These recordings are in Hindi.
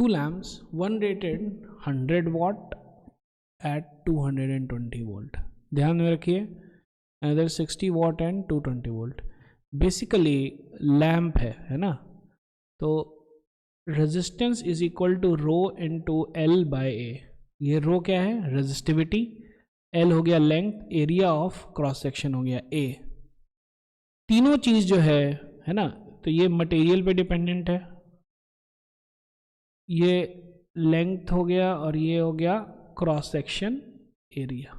2 lamps, one rated 100 watt at 220 volt. ध्यान में रखिए, another 60 watt and 220 volt. Basically lamp है ना, तो resistance is equal to rho into L by A. ये रो क्या है? रेजिस्टिविटी. एल हो गया length, area of cross section हो गया ए. तीनों चीज जो है ना, तो ये मटेरियल पे डिपेंडेंट है. ये लेंथ हो गया और ये हो गया क्रॉस सेक्शन एरिया.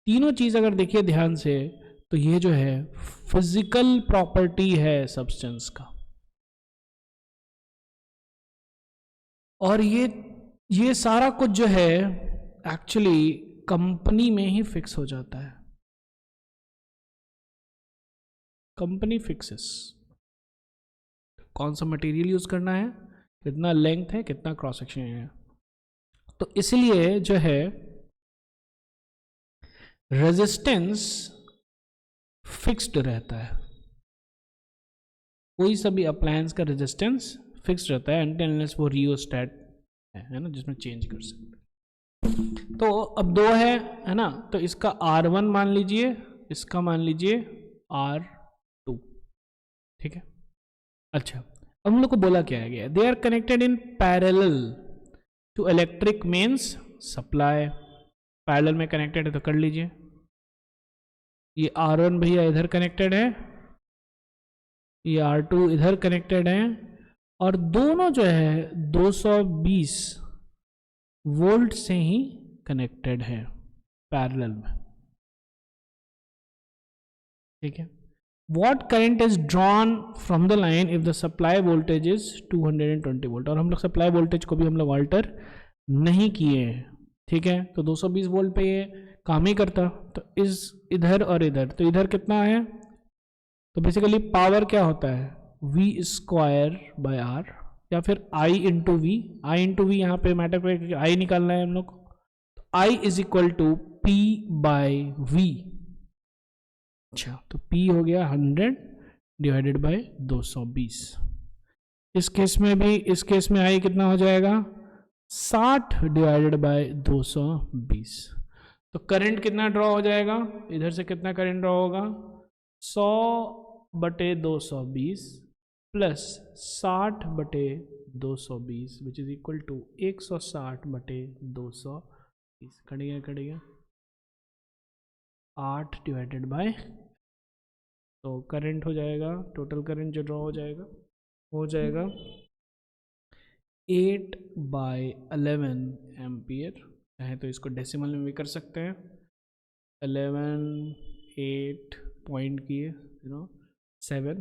तीनों चीज अगर देखिए ध्यान से, तो ये जो है फिजिकल प्रॉपर्टी है सब्सटेंस का. और ये सारा कुछ जो है एक्चुअली कंपनी में ही फिक्स हो जाता है. कंपनी फिक्सेस कौन सा मटेरियल यूज करना है, कितना लेंथ है, कितना क्रॉस सेक्शन है. तो इसलिए जो है रेजिस्टेंस फिक्स्ड रहता है. कोई सा भी अप्लायंस का रेजिस्टेंस फिक्स्ड रहता है अनटिल अनलेस वो रियोस्टेट है ना, जिसमें चेंज कर सकते हैं. तो अब दो है ना, तो इसका R1 मान लीजिए, इसका मान लीजिए R2. ठीक है. अच्छा, अब हम लोग को बोला क्या है, they are connected in parallel to electric mains supply. Parallel में कनेक्टेड है तो कर लीजिए. ये R1 भैया इधर कनेक्टेड है, ये R2 इधर कनेक्टेड है, और दोनों जो है 220 वोल्ट से ही कनेक्टेड है पैरेलल में. ठीक है. What current is drawn from the line if the supply voltage is 220 volt. और हम लोग सप्लाई वोल्टेज को भी हम लोग अल्टर नहीं किए हैं. ठीक है. तो 220 वोल्ट पे ये काम ही करता. तो इस इधर और इधर, तो इधर कितना है, तो बेसिकली पावर क्या होता है, V स्क्वायर बाय R या फिर I into V. I into V यहाँ पे मैटर करेगा, आई निकालना है हम लोग. तो I is equal to P by V. अच्छा, तो P हो गया 100 डिवाइडेड बाय 220. इस केस में भी, इस केस में I कितना हो जाएगा, 60 डिवाइडेड बाय 220. तो करंट कितना ड्रॉ हो जाएगा, इधर से कितना करंट ड्रॉ होगा, 100/220 plus 60/220 which is equal to 160/220. Cut गया 8 डिवाइडेड बाय, तो करंट हो जाएगा, टोटल करंट जो ड्रॉ हो जाएगा 8/11 एम्पियर. चाहे तो इसको डेसिमल में भी कर सकते हैं. 11 8 पॉइंट किए 7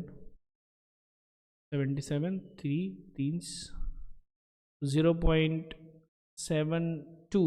77 3 0.72